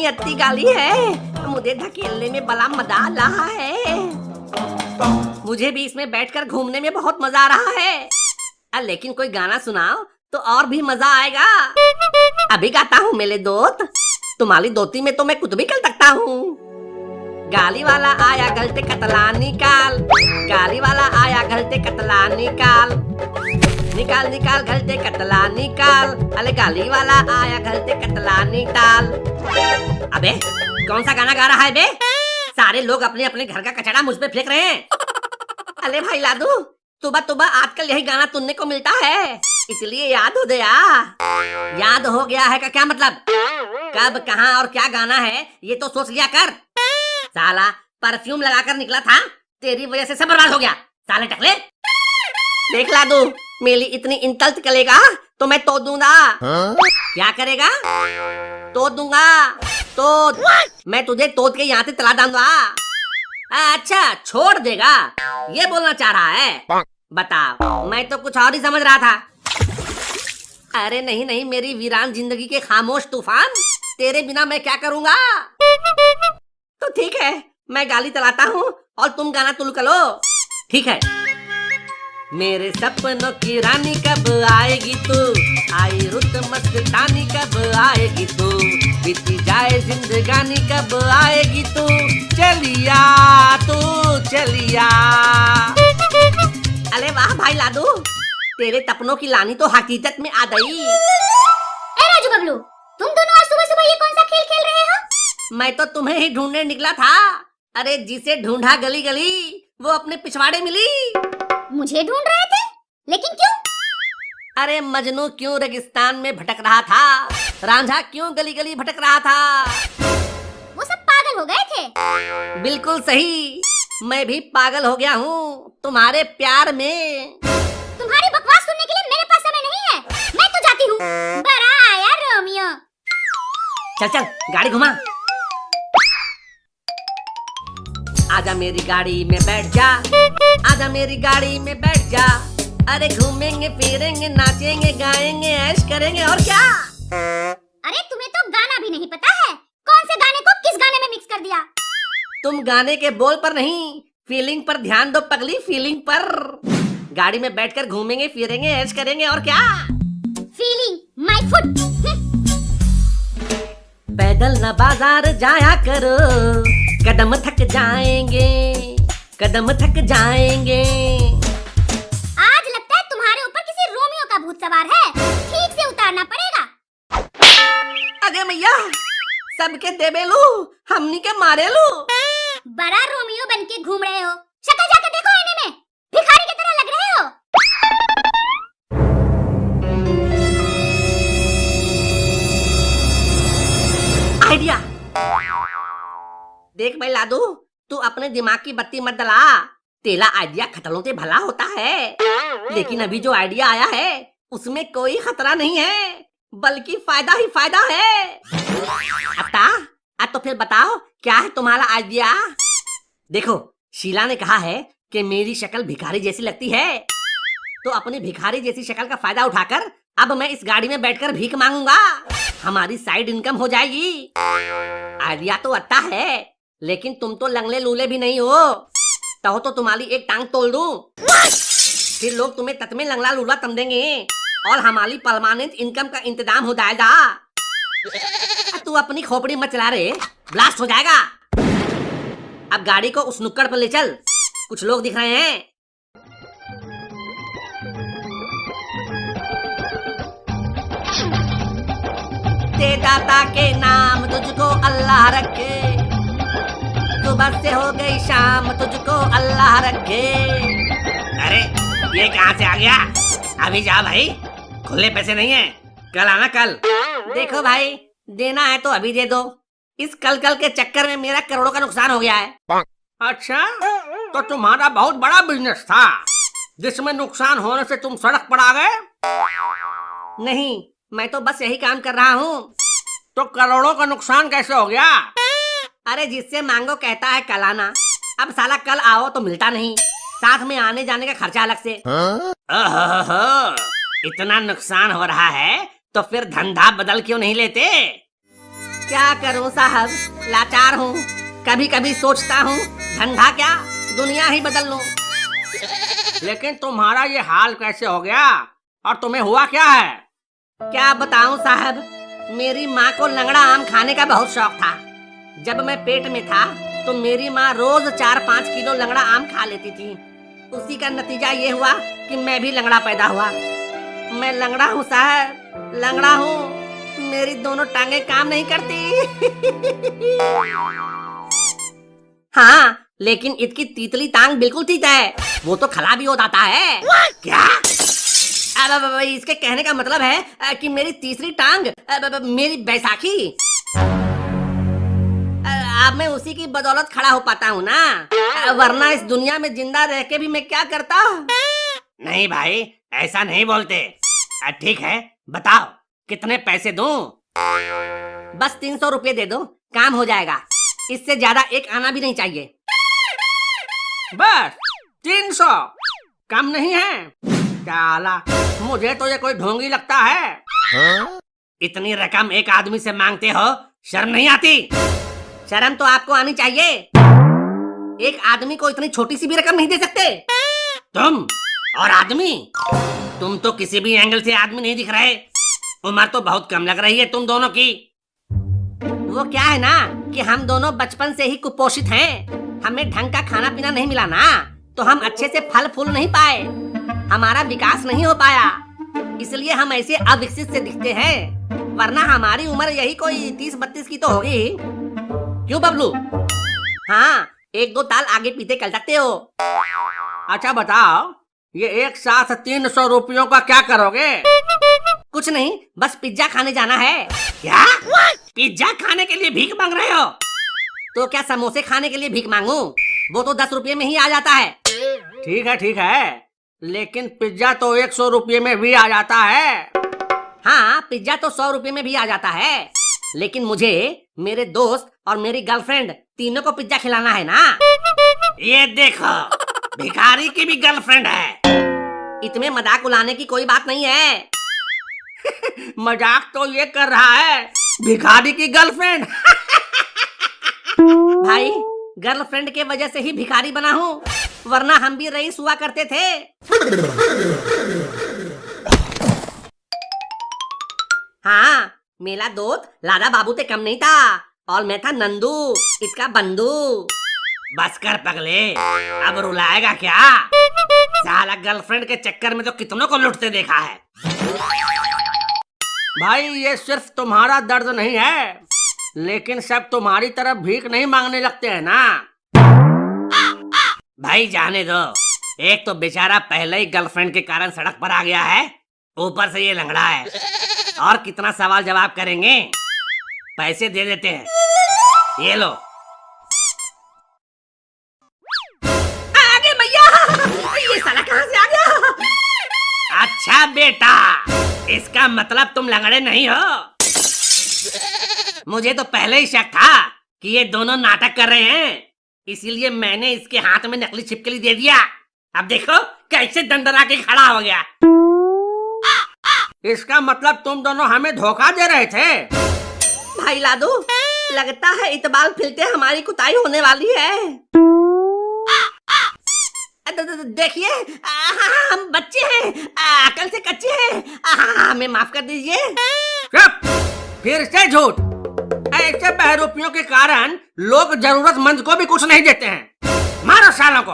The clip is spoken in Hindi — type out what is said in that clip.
अत्ती गाली है, मुझे धकेलने में बड़ा मजा आ रहा है। मुझे भी इसमें बैठकर घूमने में बहुत मजा आ रहा है। लेकिन कोई गाना सुनाओ तो और भी मजा आएगा। अभी गाता हूँ मेरे दोस्त, तुम्हारी दोती में तो मैं कुछ भी कर सकता हूँ। गाली वाला आया गलते कतला निकाल, गाली वाला आया गलते कतला निकाल, निकाल निकाल गलते कतला निकाल, अरे गाली वाला आया गलते कतला निकाल। अबे कौन सा गाना गा रहा है बे? सारे लोग अपने अपने घर का कचरा मुझ पे फेंक रहे हैं। अरे भाई लादू, सुबह सुबह आजकल यही गाना सुनने को मिलता है, इसलिए याद हो गया। याद हो गया है का क्या मतलब? कब कहाँ और क्या गाना है ये तो सोच लिया कर। साला परफ्यूम लगाकर निकला था, तेरी वजह से सब बर्बाद हो गया। साले टकले, देख लादू, मेरी इतनी इंसल्ट करेगा तो मैं तोड़ दूंगा। क्या करेगा? तोड़ दूंगा, तोड़। मैं तुझे तोड़ के यहाँ से चला दूंगा। अच्छा छोड़ देगा, ये बोलना चाह रहा है? बताओ, मैं तो कुछ और ही समझ रहा था। अरे नहीं नहीं मेरी वीरान जिंदगी के खामोश तूफान, तेरे बिना मैं क्या करूंगा। तो ठीक है, मैं गाली चलाता हूँ और तुम गाना तुल करो, ठीक है? मेरे सपनों की रानी कब आएगी तू, आई रुत मस्तानी कब आएगी तू, बीती जाए जिंदगानी कब आएगी तू, चलिया तू चलिया। अरे वाह भाई लादू, तेरे सपनों की लानी तो हकीकत में आ गई। राजू बबलू, तुम दोनों आज सुबह सुबह ये कौन सा खेल खेल रहे हो? मैं तो तुम्हें ही ढूंढने निकला था। अरे जिसे ढूंढा गली गली वो अपने पिछवाड़े मिली। मुझे ढूंढ रहे थे, लेकिन क्यों? अरे मजनू क्यों रेगिस्तान में भटक रहा था, रांझा क्यों गली गली भटक रहा था। वो सब पागल हो गए थे। बिल्कुल सही, मैं भी पागल हो गया हूँ तुम्हारे प्यार में। तुम्हारी बकवास सुनने के लिए मेरे पास समय नहीं है, मैं तो जाती हूँ। बड़ा आया रोमियो। चल चल गाड़ी घुमा। आजा मेरी गाड़ी में बैठ जा, आजा मेरी गाड़ी में बैठ जा। अरे घूमेंगे फिरेंगे नाचेंगे गाएंगे ऐश करेंगे और क्या। अरे तुम्हें तो गाना भी नहीं पता है, कौन से गाने को किस गाने में मिक्स कर दिया। तुम गाने के बोल पर नहीं, फीलिंग पर ध्यान दो पगली, फीलिंग पर। गाड़ी में बैठकर घूमेंगे फिरेंगे ऐश करेंगे और क्या। Feeling my foot. पैदल न बाजार जाया करो, कदम थक जाएंगे, कदम थक जाएंगे। आज लगता है तुम्हारे ऊपर किसी रोमियो का भूत सवार है, ठीक से उतारना पड़ेगा। अरे मैया, सबके देबेलू हमनी के मारेलू। बड़ा रोमियो बनके घूम रहे हो, शक्ल जाके देखो आईने में, भिखारी की तरह लग रहे हो। आइडिया देख भाई लादू, तू अपने दिमाग की बत्ती मत जला। तेरा आइडिया खतरों से भला होता है, लेकिन अभी जो आइडिया आया है उसमें कोई खतरा नहीं है, बल्कि फायदा ही फायदा है। अत्ता, अब तो फिर बताओ क्या है तुम्हारा आइडिया। देखो, शीला ने कहा है कि मेरी शक्ल भिखारी जैसी लगती है, तो अपनी भिखारी जैसी शक्ल का फायदा उठाकर अब मैं इस गाड़ी में बैठकर भीख मांगूंगा, हमारी साइड इनकम हो जाएगी। आइडिया तो अच्छा है, लेकिन तुम तो लंगले लूले भी नहीं हो, तो तुम्हारी एक टांग तोड़ दूं, फिर लोग तुम्हें तत में लंगला लूला समझेंगे और हमारी परमानेंट इनकम का इंतजाम हो जाएगा। तू अपनी खोपड़ी मत चला रे, ब्लास्ट हो जाएगा। अब गाड़ी को उस नुक्कड़ पर ले चल, कुछ लोग दिख रहे हैं। ते दाता के नाम तुझको अल्लाह रखे, सुबह से हो गई शाम तुझको अल्लाह रखे। अरे ये कहाँ से आ गया? अभी जा भाई, खुले पैसे नहीं है, कल आना कल। देखो भाई, देना है तो अभी दे दो, इस कल कल के चक्कर में मेरा करोड़ों का नुकसान हो गया है। अच्छा, तो तुम्हारा बहुत बड़ा बिजनेस था जिसमें नुकसान होने से तुम सड़क पर आ गए? नहीं, मैं तो बस यही काम कर रहा हूँ। तो करोड़ों का नुकसान कैसे हो गया? अरे जिससे मांगो कहता है कल आना, अब साला कल आओ तो मिलता नहीं, साथ में आने जाने का खर्चा अलग से। इतना नुकसान हो रहा है तो फिर धंधा बदल क्यों नहीं लेते? क्या करूं साहब, लाचार हूँ। कभी कभी सोचता हूँ धंधा क्या, दुनिया ही बदल लूं। लेकिन तुम्हारा ये हाल कैसे हो गया और तुम्हें हुआ क्या है? क्या बताऊं साहब, मेरी माँ को लंगड़ा आम खाने का बहुत शौक था। जब मैं पेट में था तो मेरी माँ रोज 4-5 किलो लंगड़ा आम खा लेती थी। उसी का नतीजा ये हुआ कि मैं भी लंगड़ा पैदा हुआ। मैं लंगड़ा हूँ साहब, लंगड़ा हूँ। मेरी दोनों टांगे काम नहीं करती। हाँ, लेकिन इसकी तीतली टांग बिल्कुल ठीक है, वो तो खला भी हो जाता है। क्या? अब इसके कहने का मतलब है कि मेरी तीसरी टांग, मेरी बैसाखी, अब मैं उसी की बदौलत खड़ा हो पाता हूँ ना, वरना इस दुनिया में जिंदा रह के भी मैं क्या करता। नहीं भाई, ऐसा नहीं बोलते। ठीक है, बताओ कितने पैसे दूं? बस 300 रुपये दे दो, काम हो जाएगा। इससे ज्यादा एक आना भी नहीं चाहिए। बस 300? कम नहीं है? साला, मुझे तो ये कोई ढोंगी लगता है। इतनी रकम एक आदमी से मांगते हो, शर्म नहीं आती? शर्म तो आपको आनी चाहिए। एक आदमी को इतनी छोटी सी भी रकम नहीं दे सकते। तुम और आदमी, तुम तो किसी भी एंगल से आदमी नहीं दिख रहे। उम्र तो बहुत कम लग रही है तुम दोनों की। वो क्या है ना कि हम दोनों बचपन से ही कुपोषित हैं। हमें ढंग का खाना पीना नहीं मिला ना, तो हम अच्छे से फल फूल नहीं पाए, हमारा विकास नहीं हो पाया, इसलिए हम ऐसे अविकसित से दिखते हैं। वरना हमारी उम्र यही कोई 30-32 की तो होगी। क्यों बबलू? हाँ, 1-2 ताल आगे पीछे चल सकते हो। अच्छा बताओ, ये एक साथ 300 रुपयों का क्या करोगे? कुछ नहीं, बस पिज्जा खाने जाना है। क्या? पिज्जा खाने के लिए भीख मांग रहे हो? तो क्या समोसे खाने के लिए भीख मांगू? वो तो 10 रुपये में ही आ जाता है। ठीक है, लेकिन पिज्जा तो 100 रुपये में भी आ जाता है। हाँ, पिज्जा तो 100 रुपये में भी आ जाता है, लेकिन मुझे, मेरे दोस्त और मेरी गर्लफ्रेंड तीनों को पिज्जा खिलाना है ना। ये देखो, भिखारी की भी गर्लफ्रेंड है। इतने मजाक उड़ाने की कोई बात नहीं है। मजाक तो ये कर रहा है, भिखारी की गर्लफ्रेंड। भाई, गर्लफ्रेंड के वजह से ही भिखारी बना हूँ, वरना हम भी रईस हुआ करते थे। हाँ, मेरा दोस्त लादा बाबू से कम नहीं था, और मैं था नंदू, इसका बंधु। बस कर पगले, अब रुलाएगा क्या? साला गर्लफ्रेंड के चक्कर में तो कितनों को लुटते देखा है। भाई, ये सिर्फ तुम्हारा दर्द नहीं है, लेकिन सब तुम्हारी तरफ भीख नहीं मांगने लगते हैं ना। भाई जाने दो, एक तो बेचारा पहले ही गर्लफ्रेंड के कारण सड़क पर आ गया है, ऊपर से ये लंगड़ा है, और कितना सवाल जवाब करेंगे। पैसे दे देते हैं, ये लो। आगे भैया, ये साला कहाँ से आ गया? अच्छा बेटा, इसका मतलब तुम लंगड़े नहीं हो। मुझे तो पहले ही शक था कि ये दोनों नाटक कर रहे हैं, इसीलिए मैंने इसके हाथ में नकली छिपकली दे दिया। अब देखो कैसे दंडरा के खड़ा हो गया। इसका मतलब तुम दोनों हमें धोखा दे रहे थे। भाई लादू, लगता है इतबाल फिलते हमारी कुताई होने वाली है। देखिए, हम बच्चे हैं, अकल से कच्चे हैं, हमें माफ कर दीजिए। चुप, फिर से झूठ। ऐसे बहरूपियों के कारण लोग जरूरतमंद को भी कुछ नहीं देते हैं। मारो सालों को।